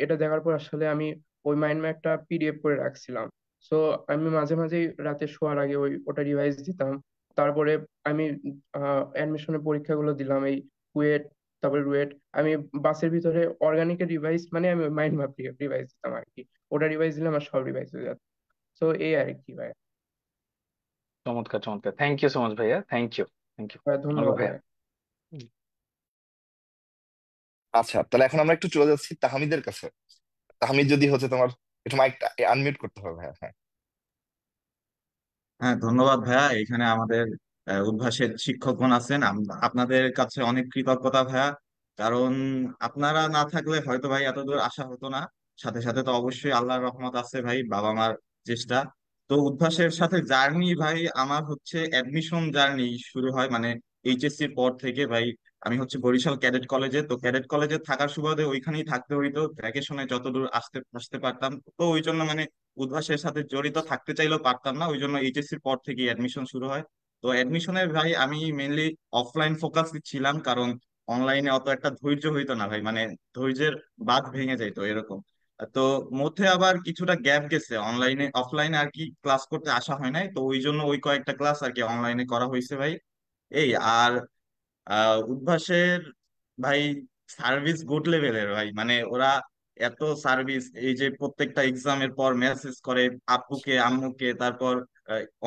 [SPEAKER 9] এটা দেখার পর আসলে আমি ওই মাইন্ড ম্যাপটা পিডিএফ করে রাখছিলাম। সো আমি মাঝে মাঝে রাতে শোয়ার আগে ওটা রিভাইজ দিতাম। তারপরে আমি অ্যাডমিশনের পরীক্ষাগুলো দিলাম, এই কুয়েট, তারপরে রুয়েট। আমি বাসের ভিতরে অর্গানিকের রিভাইজ, মানে আমি মাইন্ড ম্যাপ রিভাইজ দিতাম আর কি। ওটা রিভাইজ দিলে আমার সব রিভাইজ হয়ে যাচ্ছে। তো এই আর কি ভাই।
[SPEAKER 3] চমৎকার চমৎকার, থ্যাংক ইউ সো মাচ ভাইয়া, থ্যাংক ইউ। থ্যাংক ইউ
[SPEAKER 9] ভাই
[SPEAKER 3] অর্ক
[SPEAKER 9] ধন্যবাদ
[SPEAKER 3] ভাইয়া।
[SPEAKER 9] ভাই।
[SPEAKER 1] আচ্ছা, তাহলে এখন আমরা একটু চলে যাচ্ছি তাহমিদের কাছে। তাহমিদ, যদি হচ্ছে তোমার একটু মাইকটা আনমিউট করতে হবে। হ্যাঁ হ্যাঁ।
[SPEAKER 10] হ্যাঁ, ধন্যবাদ ভাইয়া। এখানে আমাদের উদ্ভাসের শিক্ষকগণ আছেন, আপনাদের কাছে অনেক কৃতজ্ঞতা ভাইয়া। কারণ আপনারা না থাকলে হয়তো ভাই এতদূর আসা হতো না। সাথে সাথে তো অবশ্যই আল্লাহর রহমত আছে ভাই, বাবা মার চেষ্টা। তো উদ্ভাসের সাথে জার্নি ভাই আমার হচ্ছে অ্যাডমিশন জার্নি শুরু হয় মানে এইচএসসির পর থেকে ভাই। আমি হচ্ছে বরিশাল ক্যাডেট কলেজে, তো ক্যাডেট কলেজে থাকার সুবাদে ওইখানেই থাকতে হইতো, ভ্যাকেশনে যতদূর আসতে আসতে পারতাম। তো ওই জন্য মানে উদ্ভাসের সাথে জড়িত থাকতে চাইলেও পারতাম না, ওই জন্য এইচএসসির পর থেকে অ্যাডমিশন শুরু হয়। তো অ্যাডমিশনের ভাই আমি মেইনলি অফলাইন ফোকাস ছিলাম, কারণ অনলাইনে অত একটা ধৈর্য হইতো না ভাই, মানে ধৈর্যের বাঁধ ভেঙে যাইতো এরকম। তো মধ্যে আবার কিছুটা গ্যাপ গেছে, অনলাইনে অফলাইনে আর কি ক্লাস করতে আসা হয় নাই, তো ওই জন্য ওই কয়েকটা ক্লাস আর কি অনলাইনে করা হয়েছে ভাই। এই আর উদ্ভাসের ভাই সার্ভিস গুড লেভেলের ভাই, মানে ওরা এত সার্ভিস, এই যে প্রত্যেকটা এক্সামের পর মেসেজ করে আব্বুকে আম্মুকে, তারপর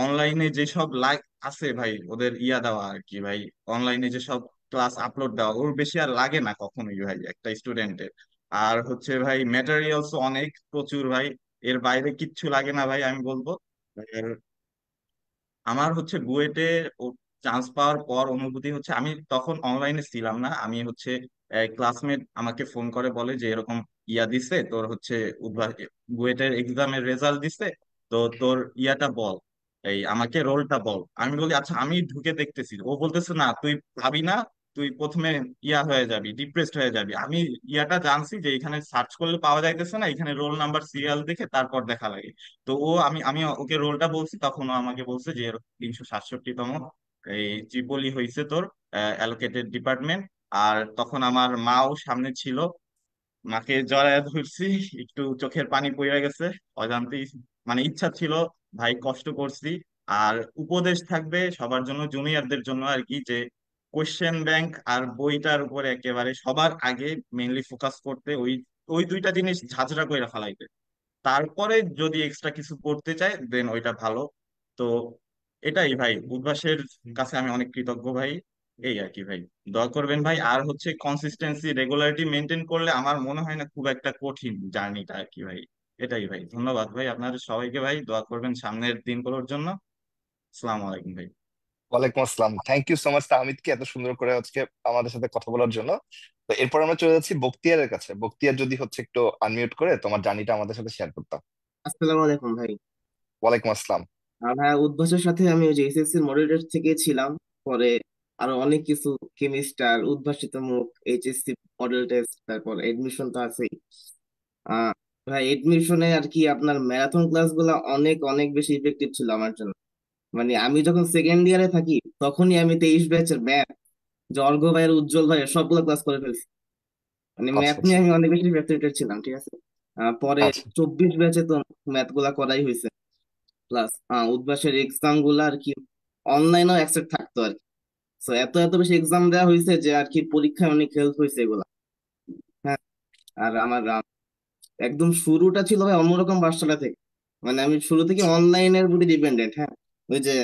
[SPEAKER 10] অনলাইনে যেসব লাইক আছে ভাই ওদের ইয়া দেওয়া আর কি ভাই, অনলাইনে যেসব ক্লাস আপলোড দেওয়া ওর বেশি আর লাগে না কখনোই ভাই একটা স্টুডেন্টের। আর হচ্ছে ভাই ম্যাটেরিয়ালস অনেক প্রচুর ভাই, এর বাইরে কিচ্ছু লাগে না ভাই আমি বলবো। আমার হচ্ছে বুয়েটে চান্স পাওয়ার পর অনুভূতি হচ্ছে, আমি তখন অনলাইনে ছিলাম না, আমি হচ্ছে ক্লাসমেট আমাকে ফোন করে বলে যে এরকম ইয়া দিছে তোর হচ্ছে বুয়েটের এক্সামের রেজাল্ট দিছে, তো তোর ইয়াটা বল, এই আমাকে রোলটা বল। আমি বলি আচ্ছা আমি ঢুকে দেখতেছি। ও বলতেছে না তুই পাবি না, তুই প্রথমে ইয়া হয়ে যাবি, ডিপ্রেসড হয়ে যাবি। আমি ইয়াটা জানছি যে এখানে সার্চ করলে পাওয়া যাইতেছে না, এখানে রোল নাম্বার সিরিয়াল দেখে তারপর দেখা লাগে। তো আমি ওকে রোলটা বলছি, তখন ও আমাকে বলছে যে 367তম এই ট্রিপলি হয়েছে তোর অ্যালোকেটেড ডিপার্টমেন্ট। আর তখন আমার মাও সামনে ছিল, মাকে জড়ায় ধরছি, একটু চোখের পানি পড়ে গেছে অজান্তেই, মানে ইচ্ছা ছিল, ভাই কষ্ট করছি। আর উপদেশ থাকবে সবার জন্য, জুনিয়রদের জন্য আর কি, যে কোশ্চেন ব্যাংক আর বইটার উপরে একেবারে সবার আগে মেইনলি ফোকাস করতে, ওই ওই দুইটা জিনিস ঝাঁঝরা করে ফেলাইতে। তারপরে যদি এক্সট্রা কিছু করতে চায় দেন ওইটা ভালো। তো এটাই ভাই, উদ্ভাসের কাছে আমি অনেক কৃতজ্ঞ ভাই। এই আর কি ভাই, দোয়া করবেন ভাই। আর হচ্ছে কনসিস্টেন্সি রেগুলারিটি মেনটেন করলে আমার মনে হয় না খুব একটা কঠিন জার্নিটা আর কি ভাই। এটাই ভাই, ধন্যবাদ ভাই আপনাদের সবাইকে ভাই, দোয়া করবেন সামনের দিনগুলোর জন্য। আসসালামু আলাইকুম ভাই।
[SPEAKER 1] ওয়ালাইকুম আসসালাম। থ্যাংক ইউ সো মাচ তাহমিদকে এত সুন্দর করে আজকে আমাদের সাথে কথা বলার জন্য। তো এরপর আমরা চলে যাচ্ছি বখতিয়ারের কাছে। বখতিয়ার যদি হচ্ছে একটু আনমিউট করে তোমার জার্নিটা আমাদের সাথে শেয়ার করতাম।
[SPEAKER 11] আসসালামু আলাইকুম ভাই।
[SPEAKER 1] ওয়ালাইকুম আসসালাম।
[SPEAKER 11] ভাইয়া উদ্ভাসের সাথে আমি ওই যে এসএসসি মডেল টেস্ট থেকে ছিলাম, পরে আরো অনেক কিছু, কেমিস্টার, উদ্ভাসিত মুখ, এইচএসসি মডেল টেস্ট, তারপর এডমিশন তো আছেই। আহ ভাই এডমিশনে আর কি আপনার ম্যারাথন ক্লাস গুলা অনেক অনেক বেশি ইফেক্টিভ ছিল আমার জন্য। মানে আমি যখন সেকেন্ড ইয়ারে থাকি তখনই আমি 23 ব্যাচের ম্যাথ, যে অর্ঘ্য ভাইয়ের, উজ্জ্বল ভাইয়ের সবগুলো ক্লাস করে ফেলছি। মানে
[SPEAKER 1] আচ্ছা
[SPEAKER 11] ম্যাথ
[SPEAKER 1] আচ্ছা
[SPEAKER 11] নিয়ে আমি অনেক বেশি ফ্যাসিলিটেড ছিলাম, ঠিক আছে। পরে
[SPEAKER 1] আচ্ছা
[SPEAKER 11] 24 ব্যাচে তো ম্যাথ গুলা করাই হয়েছে। প্লাস উদ্ভাসের এক্সাম গুলা আর কি অনলাইনেও অ্যাক্সেপ্ট থাকতো আর কি। তো এত এত বেশি এক্সাম দেওয়া হয়েছে যে আর কি পরীক্ষায় অনেক হেল্প হয়েছে এগুলা। হ্যাঁ। আর আমার একদম শুরুটা ছিল ভাই অন্যরকম পাঠশালা থেকে। মানে আমি শুরু থেকে অনলাইনের প্রতি ডিপেন্ডেন্ট। হ্যাঁ। ওই যে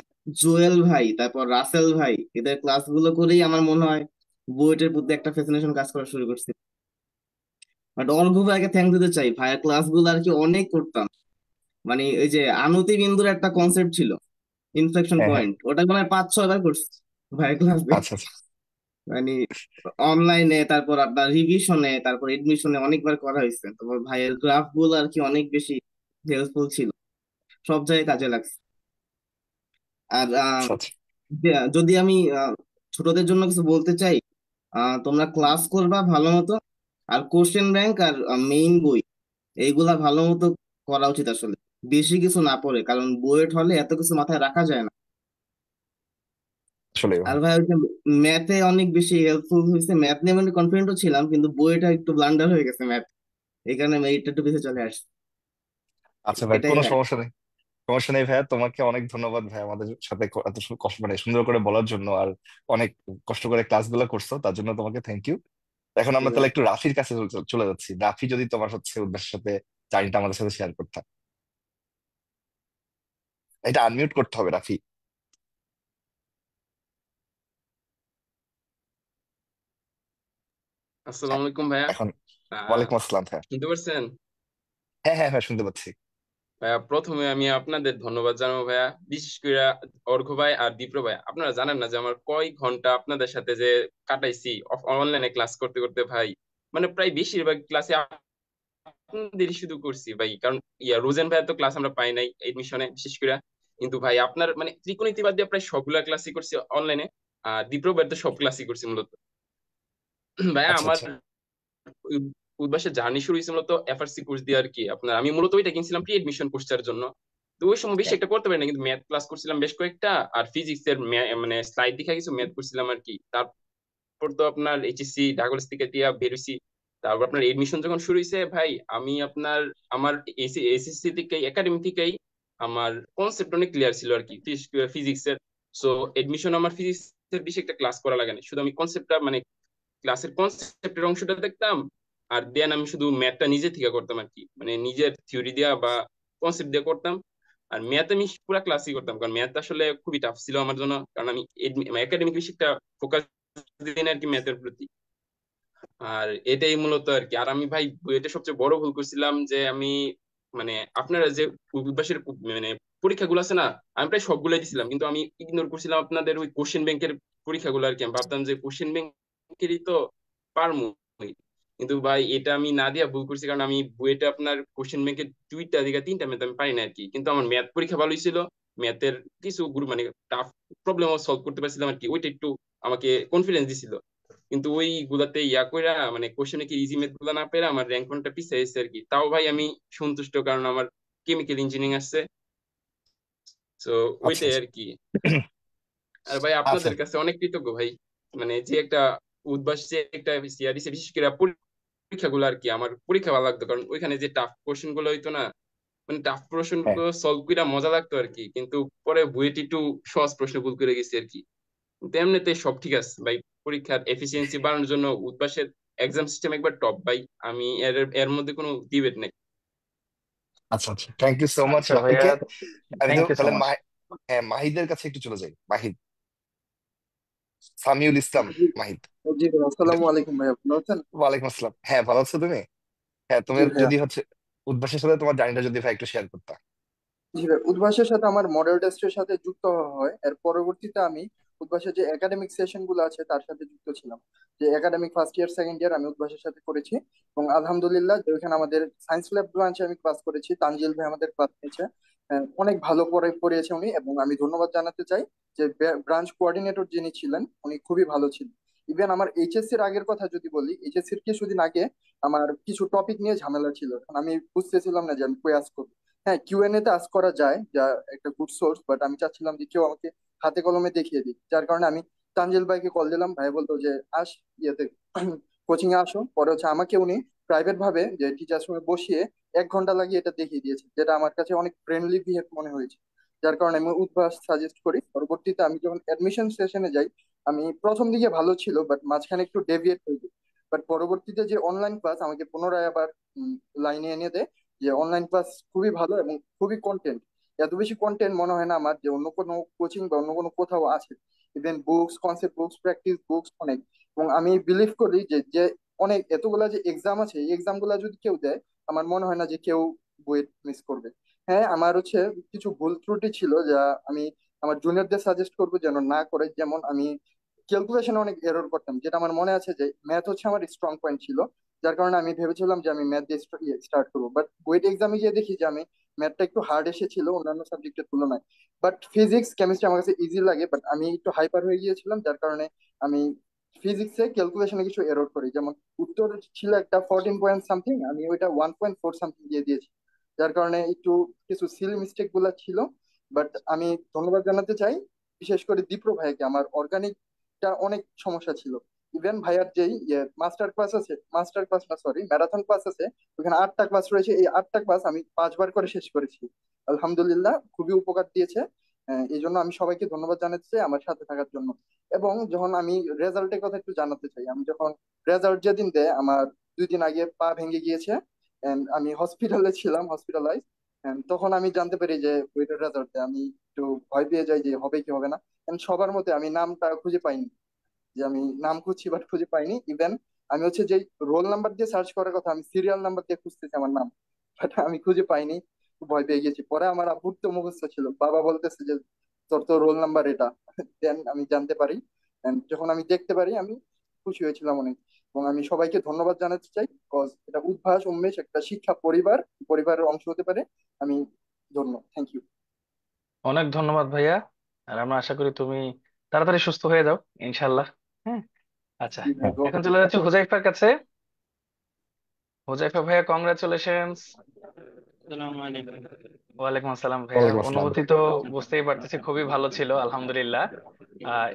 [SPEAKER 11] জুয়েল ভাই, তারপর রাসেল ভাই, এদের ক্লাসগুলো করেই আমার মনে হয় বুয়েটের প্রতি একটা ফ্যাসিনেশন কাজ করা শুরু করছে। বাট অর্ঘ্য ভাইকে থ্যাংক দিতে চাই, ভাইয়ের ক্লাসগুলো আর কি অনেক করতাম। মানে ওই যে আনুতি বিন্দুর একটা কনসেপ্ট ছিল, ইনফ্লেকশন
[SPEAKER 1] হ্যাঁ হ্যাঁ
[SPEAKER 11] পয়েন্ট, ওটা মানে 5-6 বার করছি ভাইয়ের ক্লাসে।
[SPEAKER 1] আচ্ছা আচ্ছা
[SPEAKER 11] মানে অনলাইনে, তারপর আপনার রিভিশনে, তারপর এডমিশনে অনেকবার করা হয়েছে। তারপর ভাইয়ের গ্রাফ গুলো আর কি অনেক বেশি হেল্পফুল ছিল, সব জায়গায় কাজে লাগছে। আর
[SPEAKER 1] আচ্ছা আচ্ছা
[SPEAKER 11] যদি আমি ছোটদের জন্য কিছু বলতে চাই, তোমরা ক্লাস করবা ভালো মতো, আর কোশ্চেন ব্যাংক আর মেইন বই এইগুলা ভালো মতো করা উচিত আসলে, বেশি কিছু না পড়ে, কারণ বুয়েট হলে এত কিছু মাথায় রাখা যায় না।
[SPEAKER 1] আসলে
[SPEAKER 11] আর
[SPEAKER 1] ভাই।
[SPEAKER 11] ভাই ওই যে ম্যাথে অনেক বেশি হেল্পফুল হয়েছে, ম্যাথ নিয়ে আমি কনফিডেন্টও ছিলাম, কিন্তু বইটা একটু ব্লান্ডার হয়ে গেছে ম্যাথ, এই কারণে এইটা একটু বেশি চলে আসছে।
[SPEAKER 1] আচ্ছা ভাই,
[SPEAKER 11] এটাই
[SPEAKER 1] কোনো
[SPEAKER 11] ভাই।
[SPEAKER 1] সমস্যা নেই। সমস্যা নেই ভাইয়া, তোমাকে অনেক ধন্যবাদ ভাই আমাদের সাথে এত কষ্ট মানে সুন্দর করে বলার জন্য, আর অনেক কষ্ট করে ক্লাসগুলো করছো তার জন্য তোমাকে থ্যাংক ইউ। এখন আমরা
[SPEAKER 11] ঠিক
[SPEAKER 1] তাহলে
[SPEAKER 11] আছে।
[SPEAKER 1] একটু রাফির কাছে চলে যাচ্ছি। রাফি, যদি তোমার হচ্ছে উদ্দেশ্যের সাথে জার্নিটা আমাদের সাথে শেয়ার করতে। এটা আনমিউট করতে হবে রাফি।
[SPEAKER 12] আসসালামু
[SPEAKER 1] হ্যাঁ,
[SPEAKER 12] আলাইকুম ভাইয়া।
[SPEAKER 1] এখন
[SPEAKER 12] আহ
[SPEAKER 1] ওয়ালাইকুম আসসালাম ভাইয়া।
[SPEAKER 12] শুনতে পারছেন?
[SPEAKER 1] হ্যাঁ হ্যাঁ হ্যাঁ, শুনতে পাচ্ছি।
[SPEAKER 12] ভাইয়া প্রথমে আমি আপনাদের ধন্যবাদ জানাবো ভাইয়া, বিশেষ করে অর্ঘ্য ভাই আর দীপ্র ভাই। আপনারা জানেন না যে আমার কয় ঘন্টা আপনাদের সাথে যে কাটাইছি অনলাইনে ক্লাস করতে করতে ভাই। মানে প্রায় বেশিরভাগ ক্লাসে আপনাদেরই শুধু করছি ভাই, কারণ রোজেন ভাইয়ের তো ক্লাস আমরা পাই নাই এডমিশনে বিশেষ করে। কিন্তু ভাই আপনার মানে ত্রিকোণমিতি বাদ দিয়ে প্রায় সবগুলা ক্লাসই করছি অনলাইনে। আর দীপ্র ভাইয়ের তো সব ক্লাসই করছি মূলত। ভাইয়া
[SPEAKER 1] আচ্ছা
[SPEAKER 12] আমার
[SPEAKER 1] আচ্ছা
[SPEAKER 12] উদ্ভাসের জার্নি শুরু হয়েছে মূলত এফআরসি কোর্স দিয়ে আর কি। আপনার আমি মূলত ওইটা কিনছিলাম প্রি এডমিশন কোর্সের জন্য। তো ওই সময় বেশি
[SPEAKER 1] হ্যাঁ
[SPEAKER 12] একটা করতে পারি না, কিন্তু ম্যাথ ক্লাস করছিলাম বেশ কয়েকটা, আর ফিজিক্স এর মানে স্লাইড দেখা কিছু ম্যাথ করছিলাম আর কি। তারপর তো আপনার এইচএসসি ঢাকা থেকে দিয়া বেরোইছি। তারপর আপনার এডমিশন যখন শুরু হয়েছে ভাই, আমি আপনার আমার এসএসসি থেকে একাডেমি থেকেই আমার কনসেপ্ট অনেক ক্লিয়ার ছিল আর কি ফিজিক্স এর। সো এডমিশন আমার ফিজিক্স এর বেশি একটা ক্লাস করা লাগে না, শুধু আমি কনসেপ্টটা মানে ক্লাসের কনসেপ্টের অংশটা দেখতাম। আর দেন আমি শুধু ম্যাথটা নিজে থেকে করতাম আর কি, মানে নিজের থিওরি দিয়া বা কনসেপ্ট দিয়ে করতাম। আর ম্যাথ আমি পুরো ক্লাসই করতাম, কারণ ম্যাথ আসলে খুবই টাফ ছিল আমার জন্য, কারণ আমি একাডেমিক বেশি একটা ফোকাস দিই না আর কি ম্যাথের প্রতি। আর এটাই মূলত আর কি। আর আমি ভাই এটা সবচেয়ে বড় ভুল করছিলাম যে আমি মানে আপনারা যে উদ্ভাসের মানে পরীক্ষাগুলো আছে না, আমি প্রায় সবগুলাই দিছিলাম, কিন্তু আমি ইগনোর করছিলাম আপনাদের ওই কোশ্চেন ব্যাংকের পরীক্ষাগুলো আর কি। আমি ভাবতাম যে কোশ্চেন ব্যাংকেরই তো পারমু, কিন্তু ভাই এটা আমি না দিয়া ভুল করছি, কারণ আমি বুয়েটে আপনার কোশ্চেন ব্যাংকের 2টা থেকে 3টা ম্যাথ আমি পারি না আর কি। কিন্তু আমার ম্যাথ পরীক্ষা ভালোই ছিল, ম্যাথের কিছু গ্রুপ মানে টাফ প্রবলেম সলভ করতে পারছিলাম আর কি, ওইটা একটু আমাকে কনফিডেন্স দিছিল। কিন্তু ওই গুলাতে কইরা মানে কোশ্চেনে কি ইজি ম্যাথ গুলা না পেরে আমার র্যাঙ্ক পয়েন্টটা পিছিয়ে গেছে আর কি। তাও ভাই আমি সন্তুষ্ট, কারণ আমার কেমিক্যাল ইঞ্জিনিয়ারিং আসছে। তো
[SPEAKER 1] আচ্ছা
[SPEAKER 12] ওইটাই
[SPEAKER 1] আচ্ছা
[SPEAKER 12] আর কি। আর ভাই
[SPEAKER 1] আচ্ছা
[SPEAKER 12] আপনাদের কাছে অনেক কৃতজ্ঞ ভাই, মানে যে একটা উদ্ভাস যে একটা ইয়া দিছে, বিশেষ করে পরীক্ষাগুলো আর কি আমার পরীক্ষা ভালো লাগতো, কারণ ওইখানে যে টাফ কোশ্চেন গুলো হইতো না, মানে টাফ প্রশ্ন
[SPEAKER 1] হ্যাঁ
[SPEAKER 12] সলভ করে মজা লাগতো আর কি। কিন্তু পরে বুয়েট একটু সহজ প্রশ্ন ভুল করে গেছি আর কি। কিন্তু এমনিতে সব ঠিক আছে ভাই। পরীক্ষার এফিসিয়েন্সি বাড়ানোর জন্য উদ্ভাসের এক্সাম সিস্টেম একবার টপ ভাই। আমি এর এর মধ্যে কোনো ডিবেট নেই।
[SPEAKER 1] আচ্ছা আচ্ছা, থ্যাংক ইউ সো মাচ
[SPEAKER 3] আচ্ছা ভাইয়া,
[SPEAKER 1] সবাইকে। আমি তো
[SPEAKER 3] থ্যাংক ইউ সো
[SPEAKER 1] তাহলে
[SPEAKER 3] মাচ।
[SPEAKER 1] হ্যাঁ মাহিদের কাছে একটু চলে যাই। মাহিদ, সামিউল ইসলাম।
[SPEAKER 13] জি
[SPEAKER 1] মাহিদ,
[SPEAKER 13] জি ভাই,
[SPEAKER 1] একটু।
[SPEAKER 13] আসসালামু আলাইকুম ভাই, ভালো আছেন?
[SPEAKER 1] ওয়ালাইকুম আসসালাম, হ্যাঁ ভালো আছো তুমি? হ্যাঁ তুমি
[SPEAKER 13] জি ভাইয়া।
[SPEAKER 1] যদি হচ্ছে উদ্ভাসের সাথে তোমার জার্নিটা যদি ভাই একটু শেয়ার করতা।
[SPEAKER 13] জি ভাই, উদ্ভাসের সাথে আমার মডেল টেস্টের সাথে যুক্ত হওয়া হয়। এর পরবর্তীতে আমি উদ্ভাসের যে একাডেমিক সেশন গুলো আছে তার সাথে যুক্ত ছিলাম। যে academic first year second year আমি উদ্ভাসের সাথে করেছি, এবং আলহামদুলিল্লাহ যে ওইখানে আমাদের সায়েন্স ল্যাব ব্রাঞ্চে আমি ক্লাস করেছি, তানজিল ভাই আমাদের ক্লাস নিয়েছে। অনেক ভালো করে পড়িয়েছে উনি, এবং আমি ধন্যবাদ জানাতে চাই যে ব্রাঞ্চ কোঅর্ডিনেটর যিনি ছিলেন উনি খুবই ভালো ছিলেন। ইভেন আমার এইচএসসির আগের কথা যদি বলি, এইচএসসির কিছুদিন আগে আমার কিছু টপিক নিয়ে ঝামেলা ছিল, এখন আমি বুঝতেছিলাম না যে আমি কই আজ করবো। হ্যাঁ, কিউএনএ তে আস্ক করা যায়, যা একটা গুড সোর্স, বাট আমি চাচ্ছিলাম যে কেউ আমাকে হাতে কলমে দেখিয়ে দিক, যার কারণে আমি তানজিল ভাইকে কল দিলাম। ভাই বলতো যে আস ইয়েতে কোচিং এ আসো। পরে হচ্ছে আমাকে উনি প্রাইভেট ভাবে যে টিচার সঙ্গে বসিয়ে 1 ঘন্টা লাগিয়ে এটা দেখিয়ে দিয়েছে, যেটা আমার কাছে অনেক ফ্রেন্ডলি বিহেভ মনে হয়েছে, যার কারণে আমি উদ্ভাস সাজেস্ট করি। পরবর্তীতে আমি যখন অ্যাডমিশন সেশনে যাই, আমি প্রথম দিকে ভালো ছিল, বাট মাঝখানে একটু ডেভিয়েট হয়ে যায়। বাট পরবর্তীতে যে অনলাইন ক্লাস আমাকে পুনরায় আবার লাইনে এনে দেয়, যে অনলাইন ক্লাস খুবই ভালো এবং খুবই কন্টেন্ট। এত বেশি কন্টেন্ট মনে হয় না আমার যে অন্য কোনো কোচিং বা অন্য কোনো কোথাও আছে। Even books, concept books, practice books অনেক। এবং আমি বিলিভ করি যে যে অনেক এতগুলা যে এক্সাম আছে, এই এক্সাম গুলা যদি কেউ দেয়, আমার মনে হয় না যে কেউ বুয়েট মিস করবে। হ্যাঁ, আমার হচ্ছে কিছু ভুল ত্রুটি ছিল, যা আমি আমার জুনিয়রদের সাজেস্ট করবো যেন না করে। যেমন আমি ক্যালকুলেশনে অনেক এরর করতাম, যেটা আমার মনে আছে যে ম্যাথ হচ্ছে আমার স্ট্রং পয়েন্ট ছিল, যার কারণে আমি ভেবেছিলাম যে আমি ম্যাথ দিয়ে স্টার্ট করবো। বাট বুয়েট এক্সামে গিয়ে দেখি যে আমি ম্যাথটা একটু হার্ড এসেছিল অন্যান্য সাবজেক্টের তুলনায়। বাট ফিজিক্স কেমিস্ট্রি আমার কাছে ইজি লাগে, বাট আমি একটু হাইপার হয়ে গিয়েছিলাম, যার কারণে আমি ফিজিক্সে ক্যালকুলেশনে কিছু এরর করি। যেমন উত্তর ছিল একটা 14 পয়েন্ট সামথিং, আমি ওইটা 1.4 সামথিং দিয়ে দিয়েছি, যার কারণে একটু কিছু সিলি মিস্টেক গুলা ছিল। বাট আমি ধন্যবাদ জানাতে চাই বিশেষ করে দীপ্র ভাইকে, আমার অর্গানিকটা অনেক সমস্যা ছিল। ইভেন ভাইয়ার যেই মাস্টার ক্লাস আছে, মাস্টার ক্লাস না সরি ম্যারাথন ক্লাস আছে, ওখানে 8টা ক্লাস রয়েছে, এই 8টা ক্লাস আমি 5 বার করে শেষ করেছি। আলহামদুলিল্লাহ খুবই উপকার দিয়েছে। এই জন্য আমি সবাইকে ধন্যবাদ জানাতে চাই আমার সাথে থাকার জন্য। এবং যখন আমি রেজাল্টের কথা একটু জানাতে চাই, আমি যখন রেজাল্ট যেদিন দেয়, আমার 2 দিন আগে পা ভেঙে গিয়েছে, and আমি হসপিটালে ছিলাম, হসপিটালাইজ। তখন আমি জানতে পারি যে ওইটার রেজাল্ট, আমি একটু ভয় পেয়ে যাই যে হবে কি হবে না। And সবার মধ্যে আমি নামটা খুঁজে পাইনি, যে আমি নাম খুঁজছি বাট খুঁজে পাইনি। ইভেন আমি হচ্ছে যে রোল নাম্বার দিয়ে সার্চ করার কথা, আমি সিরিয়াল নাম্বার দিয়ে খুঁজতেছি আমার নাম, বাট আমি খুঁজে পাইনি। খুব ভয় পেয়ে গেছি। পরে আমার আব্বুর তো মুখস্থ ছিল, বাবা বলতেছে যে তোর তো রোল নাম্বার এটা। দেন আমি জানতে পারি, and যখন আমি দেখতে পারি আমি খুশি হয়েছিলাম অনেক। এবং আমি সবাইকে ধন্যবাদ জানাতে চাই, কজ এটা উদ্ভাস উন্মেষ একটা শিক্ষা পরিবার, পরিবারের অংশ হতে পারে। আমি ধন্য, থ্যাংক ইউ।
[SPEAKER 3] অনেক ধন্যবাদ ভাইয়া। আর আমরা আশা করি তুমি তাড়াতাড়ি সুস্থ হয়ে যাও, ইনশাল্লাহ। হ্যাঁ। আচ্ছা,
[SPEAKER 13] জি ভাই,
[SPEAKER 1] হ্যাঁ,
[SPEAKER 13] দোয়া
[SPEAKER 3] এখন
[SPEAKER 13] করবেন।
[SPEAKER 3] চলে যাচ্ছি হুজাইফার কাছে। হুজাইফা ভাইয়া, কংগ্রাচুলেশনস।
[SPEAKER 14] আসসালামু আলাইকুম।
[SPEAKER 3] ওয়ালাইকুম আসসালাম ভাইয়া।
[SPEAKER 1] ওয়ালাইকুম আসসালাম।
[SPEAKER 3] অনুভূতি তো বুঝতেই পারতেছি খুবই ভালো ছিল, আলহামদুলিল্লাহ।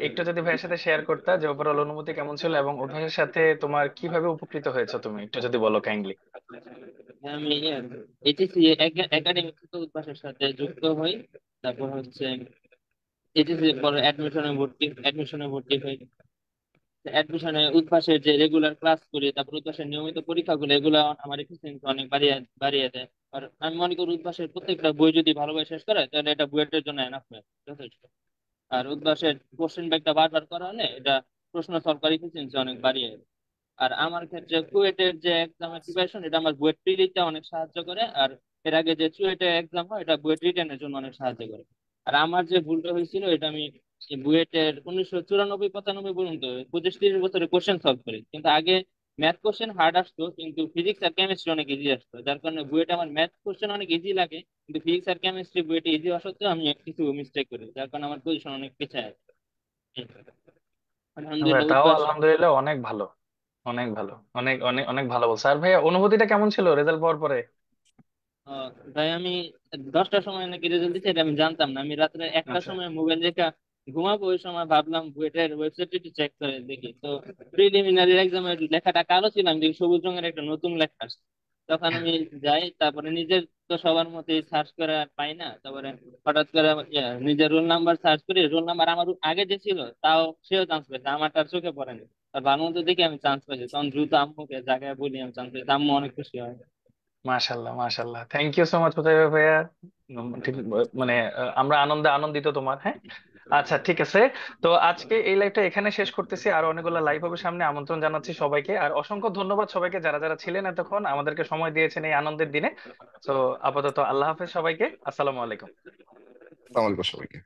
[SPEAKER 3] একটু যদি ভাইয়ের সাথে শেয়ার করতা যে ওভারঅল অনুভূতি কেমন ছিল এবং অভ্যাসের সাথে তোমার কিভাবে উপকৃত হয়েছো, তুমি একটু যদি বলো কাইন্ডলি।
[SPEAKER 14] আমি এইচএসসি একাডেমিক উদ্ভাসের সাথে যুক্ত হই। তারপর হচ্ছে এইচএসসি পরে অ্যাডমিশনে ভর্তি হই। অ্যাডমিশনে উদ্ভাসের যে রেগুলার ক্লাস করি, তারপর উদ্ভাসের নিয়মিত পরীক্ষাগুলো, এগুলো আমার এফিসিয়েন্সি অনেক বাড়িয়ে বাড়িয়ে দেয়। আর আমি মনে করি উদ্ভাসের প্রত্যেকটা বই যদি ভালোভাবে শেষ করে তাহলে এটা বুয়েটের জন্য এনাফ, যথেষ্ট। আর উদ্ভাসের কোশ্চেন ব্যাগটা বারবার করা হলে এটা প্রশ্ন সলভ করার এফিসিয়েন্সি অনেক বাড়িয়ে দেয়। আর আমার ক্ষেত্রে কুয়েটের যে এক্সামের প্রিপারেশন, এটা আমার বুয়েট প্রিলিতে অনেক সাহায্য করে। আর এর আগে যে চুয়েটের এক্সাম হয়, এটা বুয়েট রিটেনের জন্য অনেক সাহায্য করে। আর আমার যে ভুলটা হয়েছিল, এটা আমি এই বুয়েটের 1994-95 পর্যন্ত 25-30 বছরে কোশ্চেন সলভ করি, কিন্তু আগে ম্যাথ কোশ্চেন হার্ড আসতো কিন্তু ফিজিক্স আর কেমিস্ট্রি অনেক ইজি আসতো, যার কারণে বুয়েটে আমার ম্যাথ কোশ্চেন অনেক ইজি লাগে, কিন্তু ফিজিক্স আর কেমিস্ট্রি বুয়েটে ইজি হওয়া সত্ত্বেও আমি কিছু মিস্টেক করি, যার কারণে আমার পজিশন অনেক পিছায় আছে।
[SPEAKER 3] ভাইয়া
[SPEAKER 14] আলহামদুলিল্লাহ
[SPEAKER 3] তাও
[SPEAKER 14] উদ্ভাস।
[SPEAKER 3] আলহামদুলিল্লাহ অনেক ভালো, অনেক ভালো, অনেক অনেক অনেক ভালো বলছো। আর ভাইয়া অনুভূতিটা কেমন ছিল রেজাল্ট পাওয়ার পরে?
[SPEAKER 14] তাই আমি 10টার সময় নাকি রেজাল্ট দিচ্ছে, এটা আমি জানতাম না। আমি রাত্রে 1টার
[SPEAKER 3] আচ্ছা।
[SPEAKER 14] সময় মোবাইল দেখা ঘুমাবো ওই সময় ভাবলাম বুয়েটের ওয়েবসাইটে একটু চেক করে দেখি। তো প্রিলিমিনারি এক্সামের লেখাটা কালো ছিল, আমি দেখি সবুজ রঙের একটা নতুন লেখা আসছে। তখন আমি যাই, তারপরে নিজের তো সবার মতে সার্চ করে আর পাই না, তারপরে হঠাৎ করে নিজের রোল নাম্বার সার্চ করি, রোল নাম্বার আমার আগে যে ছিল তাও সেও চান্স পেয়েছে, আমারটা আর চোখে পড়েনি। আর ভালো মতো দেখি আমি চান্স পেয়েছি, তখন দ্রুত আম্মুকে জায়গায় বলি আমি চান্স পেয়েছি, আম্মু অনেক খুশি হয়।
[SPEAKER 3] মাশাল্লাহ, মাশাল্লাহ, থ্যাংক ইউ সো মাচ হোতাইবা ভাইয়া। ঠিক মানে আমরা আনন্দে আনন্দিত তোমার। হ্যাঁ, আচ্ছা, ঠিক আছে। তো আজকে এই লাইভটা এখানে শেষ করতেছি, আর অনেকগুলো লাইভ হবে সামনে, আমন্ত্রণ জানাচ্ছি সবাইকে। আর অসংখ্য ধন্যবাদ সবাইকে যারা যারা ছিলেন এতক্ষণ আমাদেরকে সময় দিয়েছেন এই আনন্দের দিনে। তো আপাতত আল্লাহ হাফেজ সবাইকে, আসসালামু আলাইকুম।
[SPEAKER 1] আসসালামু আলাইকুম সবাইকে।